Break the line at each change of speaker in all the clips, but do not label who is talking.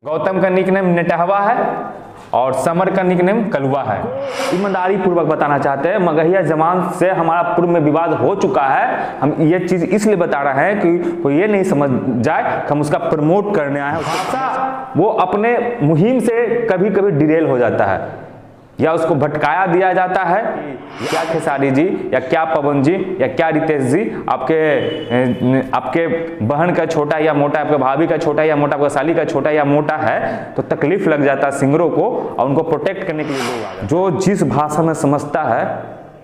गौतम का निकनेम नेटहवा है और समर का निकनेम कलुआ है। ईमानदारी पूर्वक बताना चाहते हैं, मगहिया जमान से हमारा पूर्व में विवाद हो चुका है। हम ये चीज इसलिए बता रहे हैं कि कोई ये नहीं समझ जाए कि हम उसका प्रमोट करने आए हैं। भाषा वो अपने मुहिम से कभी कभी डिरेल हो जाता है या उसको भटकाया दिया जाता है। क्या खेसारी जी या क्या पवन जी या क्या रितेश जी आपके बहन का छोटा या मोटा, आपके भाभी का छोटा या मोटा, आपका साली का छोटा या मोटा है तो तकलीफ लग जाता है सिंगरों को, और उनको प्रोटेक्ट करने के लिए लोग आ गए। जो जिस भाषा में समझता है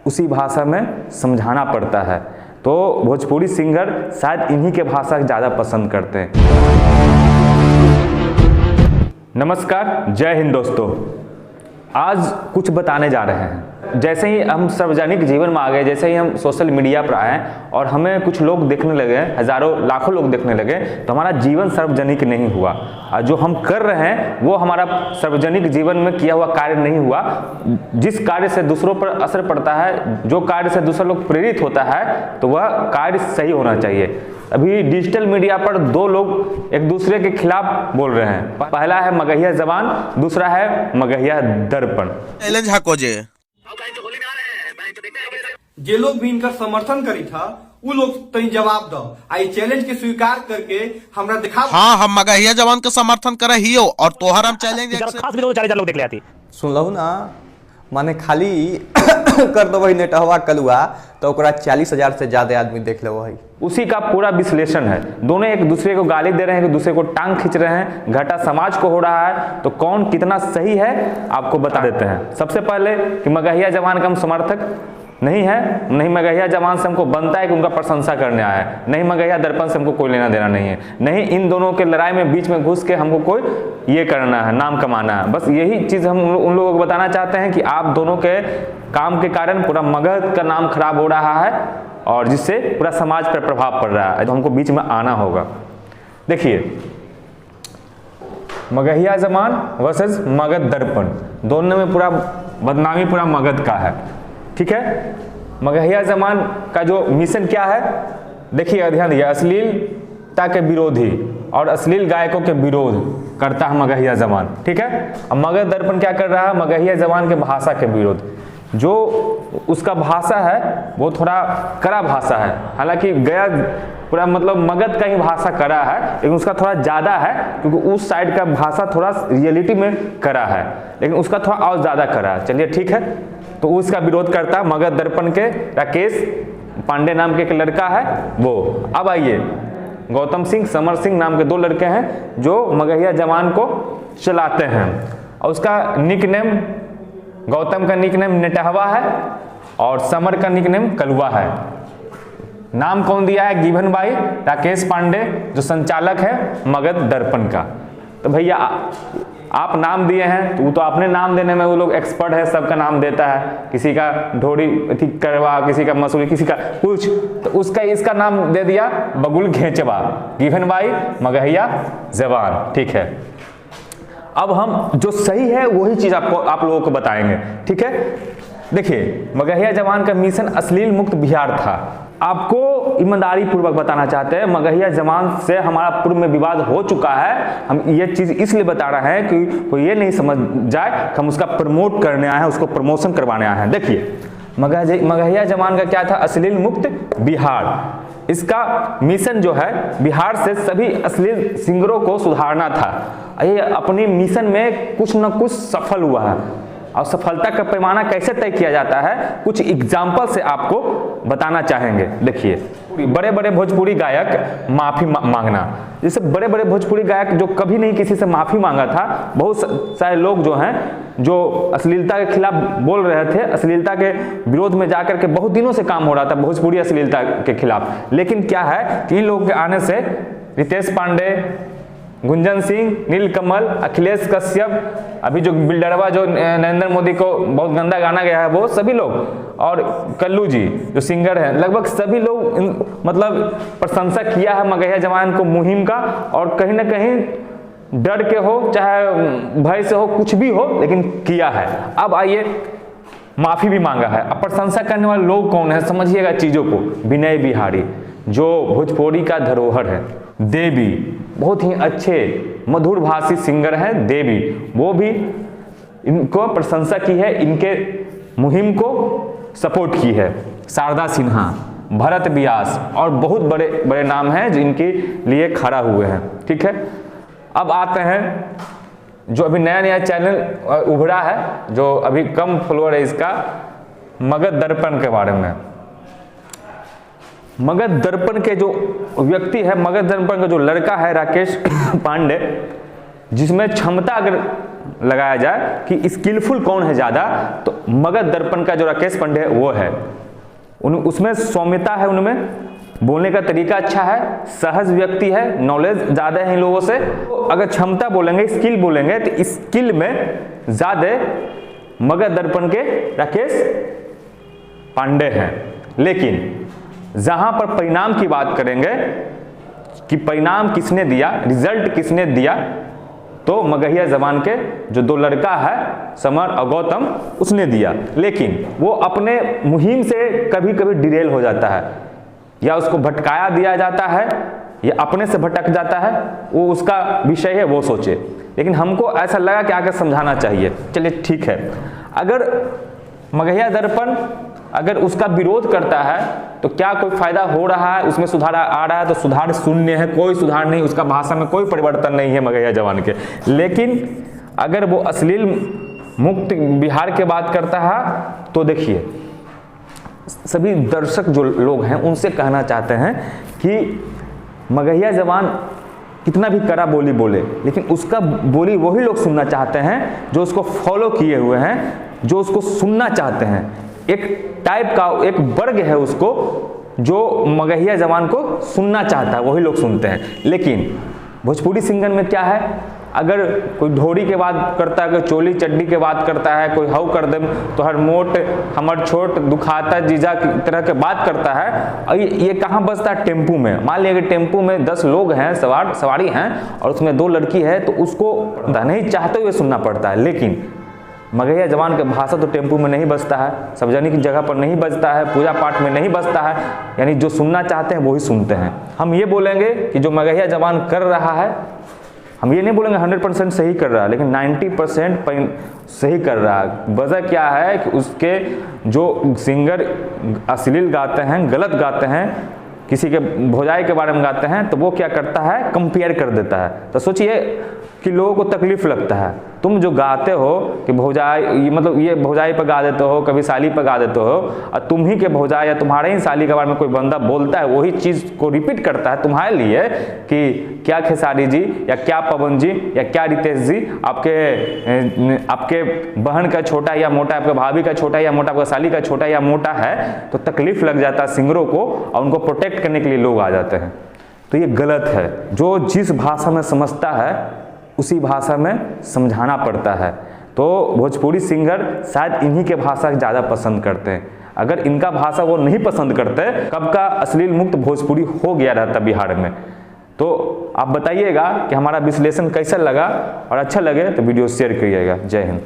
उसी भाषा में समझाना पड़ता है। तो भोजपुरी सिंगर शायद इन्हीं के भाषा ज़्यादा पसंद करते हैं। नमस्कार, जय हिंद दोस्तों। आज कुछ बताने जा रहे हैं। जैसे ही हम सार्वजनिक जीवन में आ गए, जैसे ही हम सोशल मीडिया पर आए और हमें कुछ लोग देखने लगे, हजारों लाखों लोग देखने लगे, तो हमारा जीवन सार्वजनिक नहीं हुआ। और जो हम कर रहे हैं वो हमारा सार्वजनिक जीवन में किया हुआ कार्य नहीं हुआ। जिस कार्य से दूसरों पर असर पड़ता है, जो कार्य से दूसरा लोग प्रेरित होता है, तो वह कार्य सही होना चाहिए। अभी डिजिटल मीडिया पर दो लोग एक दूसरे के खिलाफ बोल रहे हैं। पहला है मगहिया जबान, दूसरा है मगहिया दर्पण।
चैलेंज हाको
जे लोग भी इनका समर्थन करी था वो लोग तनी जवाब दो। आई चैलेंज के स्वीकार करके हमरा दिखा।
हाँ, हम मगहिया जवान के समर्थन करे हियो और तोहर हम चैलेंज
खास भी 4000 लोग देख ले आती।
सुन लहू ना, माने खाली कर देवे नेटहवा कलुआ तो 40,000 से ज्यादा आदमी देख ले वही।
उसी का पूरा विश्लेषण है। दोनों एक दूसरे को गाली दे रहे हैं, एक दूसरे को टांग खींच रहे हैं। घाटा समाज को हो रहा है, तो कौन कितना सही है आपको बता देते हैं। सबसे पहले कि मगहिया जवान का हम समर्थक नहीं है, नहीं मगहिया जवान से हमको बनता है कि उनका प्रशंसा करने आया है, नहीं मगहिया दर्पण से हमको कोई लेना देना नहीं है, नहीं इन दोनों के लड़ाई में बीच में घुस के हमको कोई ये करना है, नाम कमाना है। बस यही चीज हम उन लोगों को बताना चाहते हैं कि आप दोनों के काम के कारण पूरा मगध का नाम खराब हो रहा है और जिससे पूरा समाज पर प्रभाव पड़ रहा है। तो हमको बीच में आना होगा। देखिए, मगहिया जमान वर्सेस मगध दर्पण, दोनों में पूरा बदनामी पूरा मगध का है। ठीक है, मगहिया जमान का जो मिशन क्या है, देखिए ध्यान दिया। अश्लीलता के विरोधी और अश्लील गायकों के विरोध करता है मगहिया जमान। ठीक है, अब मगध दर्पण क्या कर रहा है, मगहिया जमान के भाषा के विरोध। जो उसका भाषा है वो थोड़ा कड़ा भाषा है, हालांकि गया पूरा मतलब मगध का ही भाषा कड़ा है, लेकिन उसका थोड़ा ज़्यादा है क्योंकि उस साइड का भाषा थोड़ा रियलिटी में कड़ा है, लेकिन उसका थोड़ा और ज़्यादा कड़ा है। चलिए ठीक है, तो उसका विरोध करता मगध दर्पण के राकेश पांडे नाम के एक लड़का है वो। अब आइए, गौतम सिंह, समर सिंह नाम के दो लड़के हैं जो मगहिया जवान को चलाते हैं, और उसका निकनेम, गौतम का निकनेम नेटहवा है और समर का निकनेम कलुआ है। नाम कौन दिया है, गिभन भाई राकेश पांडे जो संचालक है मगध दर्पण का। तो भैया आप नाम दिए हैं तो वो तो अपने नाम देने में वो लोग एक्सपर्ट है, सबका नाम देता है, किसी का ढोड़ी ठीक करवा, किसी का मसूरी, किसी का कुछ, तो उसका इसका नाम दे दिया बगुल घेचवा, गिभन भाई मगहिया जवान। ठीक है, अब हम जो सही है वही चीज आप लोगों को बताएंगे। ठीक है, देखिए, मगहिया जवान का मिशन अश्लील मुक्त बिहार था। आपको ईमानदारी पूर्वक बताना चाहते हैं, मगहिया जवान से हमारा पूर्व में विवाद हो चुका है। हम ये चीज इसलिए बता रहे हैं कि कोई ये नहीं समझ जाए कि हम उसका प्रमोट करने आए हैं, उसको प्रमोशन करवाने आए हैं। देखिए, मगहिया जवान का क्या था, अश्लील मुक्त बिहार। इसका मिशन जो है बिहार से सभी अश्लील सिंगरों को सुधारना था। ये अपनी मिशन में कुछ न कुछ सफल हुआ है, और सफलता का पैमाना कैसे तय किया जाता है कुछ एग्जाम्पल से आपको बताना चाहेंगे। देखिए, बड़े बड़े भोजपुरी गायक माफी मांगना, जैसे बड़े बड़े भोजपुरी गायक जो कभी नहीं किसी से माफी मांगा था। बहुत सारे लोग जो हैं जो अश्लीलता के खिलाफ बोल रहे थे, अश्लीलता के विरोध में जाकर के बहुत दिनों से काम हो रहा था भोजपुरी अश्लीलता के खिलाफ, लेकिन क्या है कि इन लोगों के आने से रितेश पांडे, गुंजन सिंह, नीलकमल, अखिलेश कश्यप, अभी जो बिल्डरवा जो नरेंद्र मोदी को बहुत गंदा गाना गया है वो सभी लोग, और कल्लू जी जो सिंगर हैं, लगभग सभी लोग मतलब प्रशंसा किया है मगहिया जवान को मुहिम का, और कहीं ना कहीं डर के हो चाहे भय से हो कुछ भी हो, लेकिन किया है। अब आइए, माफी भी मांगा है। अब प्रशंसा करने वाले लोग कौन है समझिएगा चीजों को। विनय बिहारी जो भोजपुरी का धरोहर है, देवी बहुत ही अच्छे मधुर भाषी सिंगर हैं देवी, वो भी इनको प्रशंसा की है, इनके मुहिम को सपोर्ट की है। शारदा सिन्हा, भरत व्यास और बहुत बड़े बड़े नाम हैं जो इनके लिए खड़ा हुए हैं। ठीक है, अब आते हैं जो अभी नया नया चैनल उभरा है, जो अभी कम फॉलोअर है इसका, मगध दर्पण के बारे में। मगध दर्पण के जो व्यक्ति है, मगध दर्पण का जो लड़का है राकेश पांडे, जिसमें क्षमता अगर लगाया जाए कि स्किलफुल कौन है ज्यादा, तो मगध दर्पण का जो राकेश पांडे है वो है। उसमें सौम्यता है, उनमें बोलने का तरीका अच्छा है, सहज व्यक्ति है, नॉलेज ज्यादा है इन लोगों से। तो अगर क्षमता बोलेंगे, स्किल बोलेंगे, तो स्किल में ज्यादा मगध दर्पण के राकेश पांडे हैं। लेकिन जहां पर परिणाम की बात करेंगे कि परिणाम किसने दिया, रिजल्ट किसने दिया, तो मगहिया जबान के जो दो लड़का है समर और गौतम, उसने दिया। लेकिन वो अपने मुहिम से कभी कभी डिरेल हो जाता है, या उसको भटकाया दिया जाता है, या अपने से भटक जाता है, वो उसका विषय है, वो सोचे। लेकिन हमको ऐसा लगा कि आगे समझाना चाहिए। चलिए ठीक है, अगर मगहिया दर्पण अगर उसका विरोध करता है तो क्या कोई फायदा हो रहा है, उसमें सुधार आ रहा है? तो सुधार शून्य है, कोई सुधार नहीं, उसका भाषा में कोई परिवर्तन नहीं है मगहिया जबान के। लेकिन अगर वो अश्लील मुक्त बिहार के बात करता है तो देखिए, सभी दर्शक जो लोग हैं उनसे कहना चाहते हैं कि मगहिया जबान कितना भी कड़ा बोली बोले, लेकिन उसका बोली वही लोग सुनना चाहते हैं जो उसको फॉलो किए हुए हैं, जो उसको सुनना चाहते हैं। एक टाइप का एक वर्ग है उसको जो मगहिया जबान को सुनना चाहता है, वही लोग सुनते हैं। लेकिन भोजपुरी सिंगर में क्या है, अगर कोई ढोरी के बात करता है, कोई चोली चड्डी के बात करता है, कोई हाउ कर दे तो हर मोट हमर छोट दुखाता जीजा की तरह के बात करता है, और ये कहाँ बजता है? टेम्पू में। मान लिया कि टेम्पू में 10 लोग हैं, सवारी हैं, और उसमें 2 लड़की है, तो उसको नहीं चाहते हुए सुनना पड़ता है। लेकिन मगहिया जबान के भाषा तो टेम्पू में नहीं बजता है, सार्वजनिक जगह पर नहीं बजता है, पूजा पाठ में नहीं बजता है, यानी जो सुनना चाहते हैं वही सुनते हैं। हम ये बोलेंगे कि जो मगहिया जबान कर रहा है, हम ये नहीं बोलेंगे 100% सही कर रहा है, लेकिन 90% सही कर रहा है। वजह क्या है कि उसके जो सिंगर अश्लील गाते हैं, गलत गाते हैं, किसी के भौजाई के बारे में गाते हैं, तो वो क्या करता है, कंपेयर कर देता है। तो सोचिए कि लोगों को तकलीफ लगता है, तुम जो गाते हो कि भौजाई, मतलब ये भौजाई पर गा देते हो, कभी साली पर गा देते हो, और तुम ही के भौजाई या तुम्हारे ही साली के बारे में कोई बंदा बोलता है, वही चीज़ को रिपीट करता है तुम्हारे लिए कि क्या खेसारी जी या क्या पवन जी या क्या रितेश जी आपके बहन का छोटा या मोटा, आपके भाभी का छोटा या मोटा, आपका साली का छोटा या मोटा है, तो तकलीफ लग जाता है सिंगरों को, और उनको प्रोटेक्ट करने के लिए लोग आ जाते हैं। तो ये गलत है। जो जिस भाषा में समझता है उसी भाषा में समझाना पड़ता है। तो भोजपुरी सिंगर शायद इन्हीं के भाषा ज़्यादा पसंद करते हैं। अगर इनका भाषा वो नहीं पसंद करते, कब का अश्लील मुक्त भोजपुरी हो गया रहता बिहार में। तो आप बताइएगा कि हमारा विश्लेषण कैसा लगा, और अच्छा लगे तो वीडियो शेयर करिएगा। जय हिंद।